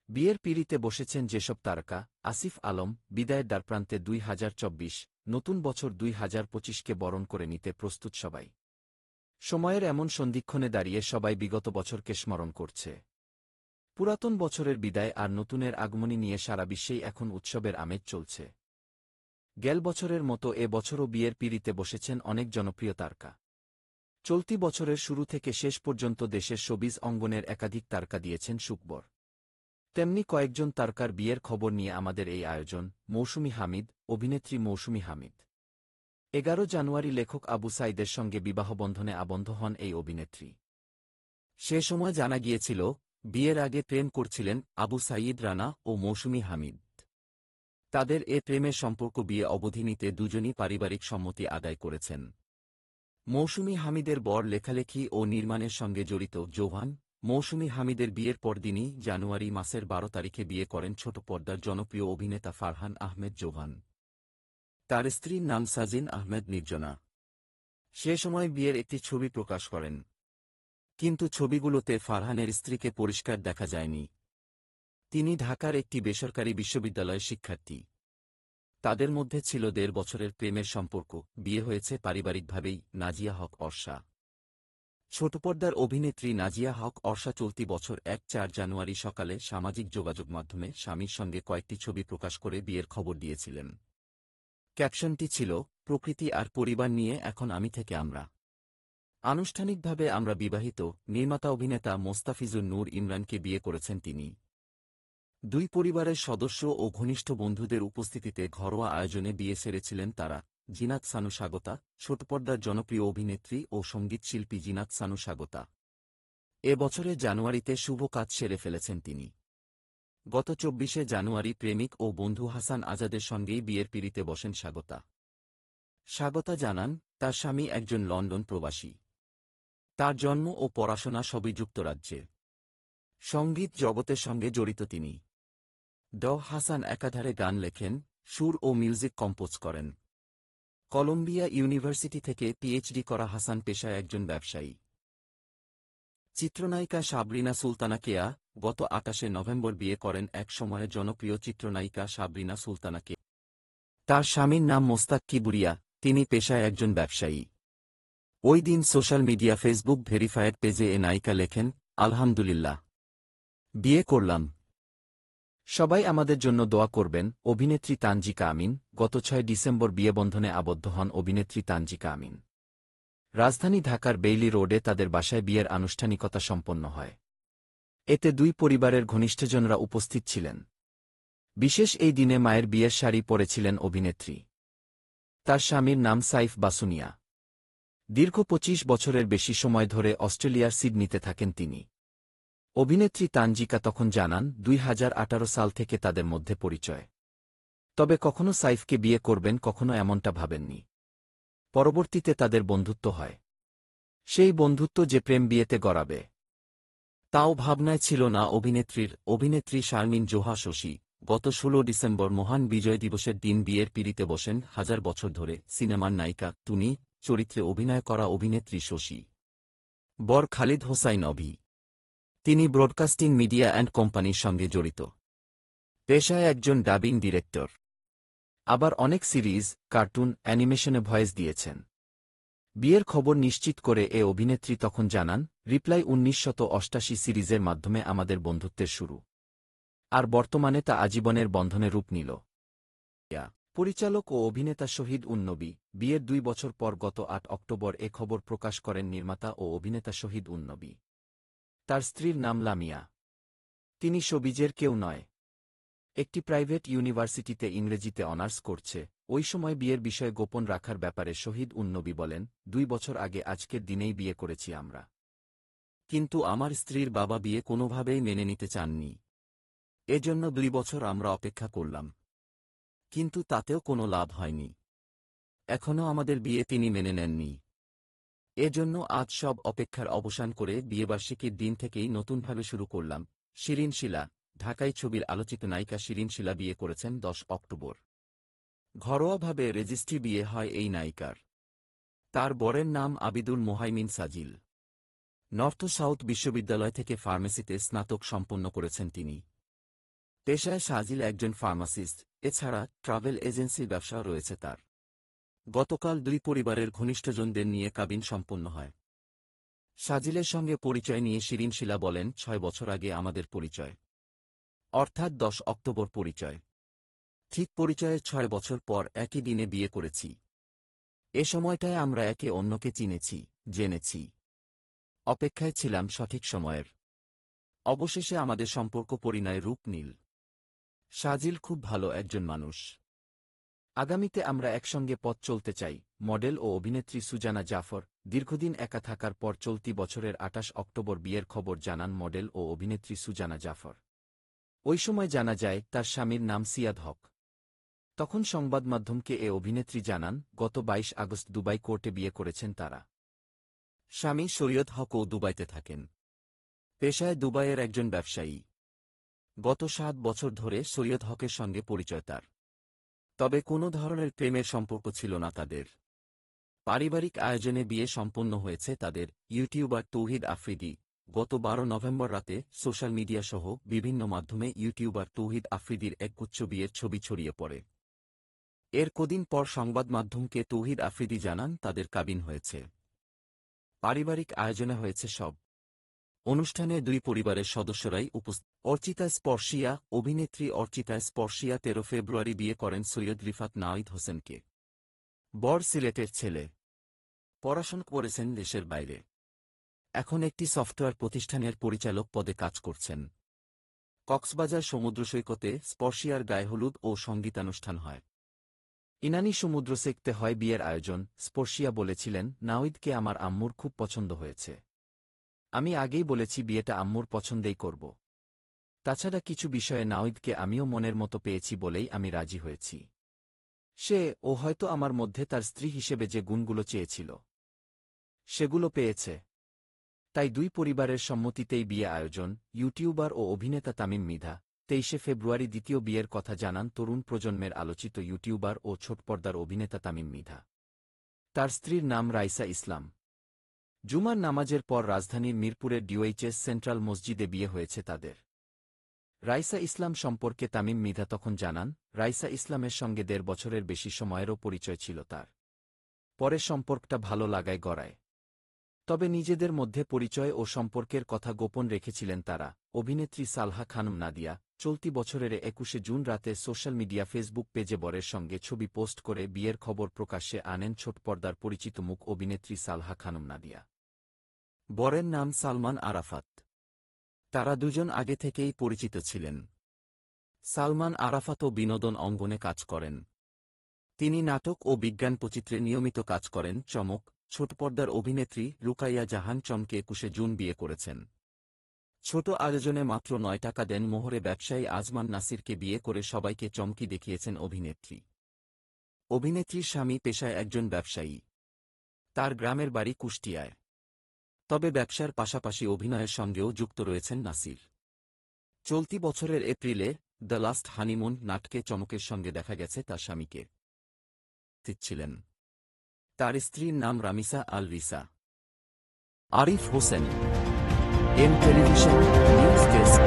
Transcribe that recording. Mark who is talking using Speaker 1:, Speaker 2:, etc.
Speaker 1: বিয়ের পিঁড়িতে বসেছেন যেসব তারকা, আসিফ আলম, বিদায়ের দ্বারপ্রান্তে ২০২৪, নতুন বছর ২০২৫কে বরণ করে নিতে প্রস্তুত সবাই। সময়ের এমন সন্ধিক্ষণে দাঁড়িয়ে সবাই বিগত বছরকে স্মরণ করছে। পুরাতন বছরের বিদায় আর নতুনের আগমনী নিয়ে সারা বিশ্বেই এখন উৎসবের আমেজ চলছে। গেল বছরের মতো এ বছরও বিয়ের পিঁড়িতে বসেছেন অনেক জনপ্রিয় তারকা। চলতি বছরের শুরু থেকে শেষ পর্যন্ত দেশের শোবিজ অঙ্গনের একাধিক তারকা দিয়েছেন সুখবর। তেমনি কয়েকজন তারকার বিয়ের খবর নিয়ে আমাদের এই আয়োজন। মৌসুমী হামিদ, অভিনেত্রী মৌসুমী হামিদ ১১ জানুয়ারি লেখক আবু সাঈদের সঙ্গে বিবাহবন্ধনে আবদ্ধ হন এই অভিনেত্রী। সে সময় জানা গিয়েছিল, বিয়ের আগে প্রেম করছিলেন আবু সাঈদ রানা ও মৌসুমী হামিদ। তাদের এ প্রেমের সম্পর্ক বিয়ে অবধি নিতে দুজনই পারিবারিক সম্মতি আদায় করেছেন। মৌসুমী হামিদের বর লেখালেখি ও নির্মাণের সঙ্গে জড়িত জোভান। মৌসুমী হামিদের বিয়ের পরদিনই জানুয়ারি মাসের ১২ তারিখে বিয়ে করেন ছোট পর্দার জনপ্রিয় অভিনেতা ফারহান আহমেদ জোভান। তার স্ত্রীর নাম সাজিন আহমেদ নির্জনা। সে সময় বিয়ের একটি ছবি প্রকাশ করেন, কিন্তু ছবিগুলোতে ফারহানের স্ত্রীকে পরিষ্কার দেখা যায়নি। তিনি ঢাকার একটি বেসরকারি বিশ্ববিদ্যালয়ের শিক্ষার্থী। তাদের মধ্যে ছিল ১.৫ বছরের প্রেমের সম্পর্ক। বিয়ে হয়েছে পারিবারিকভাবেই। নাজিয়া হক অর্ষা। ছোটপর্দার অভিনেত্রী নাজিয়া হক অর্ষা চলতি বছর ৪ জানুয়ারি সকালে সামাজিক যোগাযোগ মাধ্যমে স্বামীর সঙ্গে কয়েকটি ছবি প্রকাশ করে বিয়ের খবর দিয়েছিলেন। ক্যাপশনটি ছিল, প্রকৃতি আর পরিবার নিয়ে এখন আমি থেকে আমরা। আনুষ্ঠানিকভাবে আমরা বিবাহিত। নির্মাতা অভিনেতা মোস্তাফিজুর নূর ইমরানকে বিয়ে করেছেন তিনি। দুই পরিবারের সদস্য ও ঘনিষ্ঠ বন্ধুদের উপস্থিতিতে ঘরোয়া আয়োজনে বিয়ে সেরেছিলেন তারা। জিনাত সানু স্বাগতা, ছোটপর্দার জনপ্রিয় অভিনেত্রী ও সঙ্গীতশিল্পী জিনাত সানু স্বাগতা। এ বছরের জানুয়ারিতে শুভ কাজ সেরে ফেলেছেন তিনি। গত ২৪শে জানুয়ারি প্রেমিক ও বন্ধু হাসান আজাদের সঙ্গেই বিয়ের পিঁড়িতে বসেন স্বাগতা। স্বাগতা জানান, তার স্বামী একজন লন্ডন প্রবাসী। তার জন্ম ও পড়াশোনা সবই যুক্তরাজ্যে। সঙ্গীত জগতের সঙ্গে জড়িত তিনি। হাসান একাধারে গান লেখেন, সুর ও মিউজিক কম্পোজ করেন। কলম্বিয়া ইউনিভার্সিটি থেকে পিএইচডি করা হাসান পেশায় একজন ব্যবসায়ী। চিত্রনায়িকা সাবরিনা সুলতানা কেয়া গত ২৮শে নভেম্বর বিয়ে করেন এক সময়ের জনপ্রিয় চিত্রনায়িকা সাবরিনা সুলতানা কেয়া। তার স্বামীর নাম মোস্তাক কিবুরিয়া, তিনি পেশায় একজন ব্যবসায়ী। ওই দিন সোশ্যাল মিডিয়া ফেসবুক ভেরিফায়েড পেজে এ নায়িকা লেখেন, আলহামদুলিল্লাহ, বিয়ে করলাম। সবাই আমাদের জন্য দোয়া করবেন। অভিনেত্রী তানজিকা আমিন। গত ৬ ডিসেম্বর বিয়েবন্ধনে আবদ্ধ হন অভিনেত্রী তানজিকা আমিন। রাজধানী ঢাকার বেইলি রোডে তাদের বাসায় বিয়ের আনুষ্ঠানিকতা সম্পন্ন হয়। এতে দুই পরিবারের ঘনিষ্ঠজনরা উপস্থিত ছিলেন। বিশেষ এই দিনে মায়ের বিয়ের শাড়ি পরেছিলেন অভিনেত্রী। তার স্বামীর নাম সাইফ বাসুনিয়া। দীর্ঘ ২৫ বছরের বেশি সময় ধরে অস্ট্রেলিয়ার সিডনিতে থাকেন তিনি। অভিনেত্রী তানজিকা তখন জানান, ২০১৮ সাল থেকে তাদের মধ্যে পরিচয়। তবে কখনো সাইফকে বিয়ে করবেন, কখনো এমনটা ভাবেননি। পরবর্তীতে তাদের বন্ধুত্ব হয়। সেই বন্ধুত্ব যে প্রেম বিয়েতে গড়াবে, তাও ভাবনায় ছিল না অভিনেত্রীর। অভিনেত্রী শারমিন জোহা শশী গত ১৬ ডিসেম্বর মহান বিজয় দিবসের দিন বিয়ের পিঁড়িতে বসেন। হাজার বছর ধরে সিনেমার নায়িকা টুনি চরিত্রে অভিনয় করা অভিনেত্রী শশী। বর খালিদ হোসাইন অভি। তিনি ব্রডকাস্টিং মিডিয়া অ্যান্ড কোম্পানির সঙ্গে জড়িত। পেশায় একজন ডাবিং ডিরেক্টর। আবার অনেক সিরিজ, কার্টুন, অ্যানিমেশনে ভয়েস দিয়েছেন। বিয়ের খবর নিশ্চিত করে এ অভিনেত্রী তখন জানান, রিপ্লাই ১৯৮৮ সিরিজের মাধ্যমে আমাদের বন্ধুত্বের শুরু। আর বর্তমানে তা আজীবনের বন্ধনে রূপ নিল। পরিচালক ও অভিনেতা শহীদ উন-নবী। বিয়ের ২ বছর পর গত ৮ অক্টোবর এ খবর প্রকাশ করেন নির্মাতা ও অভিনেতা শহীদ উন-নবী। তার স্ত্রীর নাম লামিয়া। তিনি শোবিজের কেউ নয়। একটি প্রাইভেট ইউনিভার্সিটিতে ইংরেজিতে অনার্স করছে। ওই সময় বিয়ের বিষয় গোপন রাখার ব্যাপারে শহীদ উন-নবী বলেন, ২ বছর আগে আজকের দিনেই বিয়ে করেছি আমরা। কিন্তু আমার স্ত্রীর বাবা বিয়ে কোনোভাবেই মেনে নিতে চাননি। এজন্য ২ বছর আমরা অপেক্ষা করলাম। কিন্তু তাতেও কোনো লাভ হয়নি। এখনও আমাদের বিয়ে তিনি মেনে নেননি। এজন্য আজ সব অপেক্ষার অবসান করে বিয়েবার্ষিকীর দিন থেকেই নতুনভাবে শুরু করলাম। শিরিন শিলা। ঢাকাই ছবির আলোচিত নায়িকা শিরিন শিলা বিয়ে করেছেন ১০ অক্টোবর। ঘরোয়াভাবে রেজিস্ট্রি বিয়ে হয় এই নায়িকার। তার বরের নাম আবিদুল মোহাইমিন সাজিল। নর্থ সাউথ বিশ্ববিদ্যালয় থেকে ফার্মেসিতে স্নাতক সম্পন্ন করেছেন তিনি। পেশায় সাজিল একজন ফার্মাসিস্ট, এছাড়া ট্রাভেল এজেন্সির ব্যবসা রয়েছে তার। গতকাল দুই পরিবারের ঘনিষ্ঠজনদের নিয়ে কাবিন সম্পন্ন হয়। সাজিলের সঙ্গে পরিচয় নিয়ে শিরিন শিলা বলেন, ৬ বছর আগে আমাদের পরিচয়, অর্থাৎ ১০ অক্টোবর পরিচয়। ঠিক পরিচয়ের ৬ বছর পর একই দিনে বিয়ে করেছি। এ সময়টায় আমরা একে অন্যকে চিনেছি, জেনেছি, অপেক্ষায় ছিলাম সঠিক সময়ের। অবশেষে আমাদের সম্পর্ক পরিণয় রূপ নীল। সাজিল খুব ভালো একজন মানুষ। আগামীতে আমরা একসঙ্গে পথ চলতে চাই। মডেল ও অভিনেত্রী সুজানা জাফর দীর্ঘদিন একা থাকার পর চলতি বছরের ২৮ অক্টোবর বিয়ের খবর জানান মডেল ও অভিনেত্রী সুজানা জাফর। ওই সময় জানা যায় তার স্বামীর নাম সিয়াদ হক। তখন সংবাদমাধ্যমকে এ অভিনেত্রী জানান, গত ২২ আগস্ট দুবাই কোর্টে বিয়ে করেছেন তারা। স্বামী শরীয়ত হকও দুবাইতে থাকেন। পেশায় দুবাইয়ের একজন ব্যবসায়ী। গত ৭ বছর ধরে শরীয়ত হকের সঙ্গে পরিচয় তার। তবে কোনো ধরনের প্রেমের সম্পর্ক ছিল না তাদের। পারিবারিক আয়োজনে বিয়ে সম্পন্ন হয়েছে তাদের। ইউটিউবার তৌহিদ আফ্রিদি গত ১২ নভেম্বর রাতে সোশ্যাল মিডিয়াসহ বিভিন্ন মাধ্যমে ইউটিউবার তৌহিদ আফ্রিদির একগুচ্ছ বিয়ের ছবি ছড়িয়ে পড়ে। এর কদিন পর সংবাদ মাধ্যমকে তৌহিদ আফ্রিদি জানান তাদের কাবিন হয়েছে। পারিবারিক আয়োজনে হয়েছে সব। অনুষ্ঠানে দুই পরিবারের সদস্যরাই উপস্থিত। অর্চিতা স্পর্শিয়া অভিনেত্রী অর্চিতা স্পর্শিয়া ১৩ ফেব্রুয়ারি বিয়ে করেন সৈয়দ রিফাত নাওয়িদ হোসেনকে। বর সিলেটের ছেলে। পড়াশোনা করেছেন দেশের বাইরে। এখন একটি সফটওয়্যার প্রতিষ্ঠানের পরিচালক পদে কাজ করছেন। কক্সবাজার সমুদ্র সৈকতে স্পর্শিয়ার গায়ে হলুদ ও সঙ্গীতানুষ্ঠান হয়। ইনানি সমুদ্র সেকতে হয় বিয়ের আয়োজন। স্পর্শিয়া বলেছিলেন, নাওয়িদকে আমার আম্মুর খুব পছন্দ হয়েছে। আমি আগেই বলেছি বিয়েটা আম্মুর পছন্দেই করব। তাছাড়া কিছু বিষয়ে নাওয়িদকে আমিও মনের মতো পেয়েছি বলেই আমি রাজি হয়েছি। ও হয়তো আমার মধ্যে তার স্ত্রী হিসেবে যে গুণগুলো চেয়েছিল সেগুলো পেয়েছে। তাই দুই পরিবারের সম্মতিতেই বিয়ে আয়োজন। ইউটিউবার ও অভিনেতা তামিম মৃধা ২৩ ফেব্রুয়ারি দ্বিতীয় বিয়ের কথা জানান তরুণ প্রজন্মের আলোচিত ইউটিউবার ও ছোটপর্দার অভিনেতা তামিম মৃধা। তার স্ত্রীর নাম রাইসা ইসলাম। জুমার নামাজের পর রাজধানীর মিরপুরের ডিওএইচএস সেন্ট্রাল মসজিদে বিয়ে হয়েছে তাদের। রাইসা ইসলাম সম্পর্কে তামিম মৃধা তখন জানান, রাইসা ইসলামের সঙ্গে ১.৫ বছরের বেশি সময়েরও পরিচয় ছিল তার। পরে সম্পর্কটা ভালো লাগায় গড়ায়। তবে নিজেদের মধ্যে পরিচয় ও সম্পর্কের কথা গোপন রেখেছিলেন তারা। অভিনেত্রী সালহা খানম নাদিয়া চলতি বছরের ২১ জুন রাতে সোশ্যাল মিডিয়া ফেসবুক পেজে বরের সঙ্গে ছবি পোস্ট করে বিয়ের খবর প্রকাশ্যে আনেন ছোটপর্দার পরিচিত মুখ অভিনেত্রী সালহা খানম নাদিয়া। বরের নাম সালমান আরাফাত। তারা দুজন আগে থেকেই পরিচিত ছিলেন। সালমান আরাফাতও বিনোদন অঙ্গনে কাজ করেন। তিনি নাটক ও বিজ্ঞানচিত্রে নিয়মিত কাজ করেন। চমক, ছোটপর্দার অভিনেত্রী রুকাইয়া জাহান চমকে ২১ জুন বিয়ে করেছেন। ছোট আয়োজনে মাত্র ৯ টাকা দেন মোহরে ব্যবসায়ী আজমান নাসিরকে বিয়ে করে সবাইকে চমকি দেখিয়েছেন অভিনেত্রী। অভিনেত্রীর স্বামী পেশায় একজন ব্যবসায়ী। তার গ্রামের বাড়ি কুষ্টিয়ায়। তবে ব্যবসার পাশাপাশি অভিনয়ের সঙ্গেও যুক্ত রয়েছেন নাসির। চলতি বছরের এপ্রিলে দ্য লাস্ট হানিমুন নাটকে চমকের সঙ্গে দেখা গেছে তার স্বামীকে। ছিলেন তার স্ত্রীর নাম Ramisa Al Risa. Arif Hossain, M television news desk.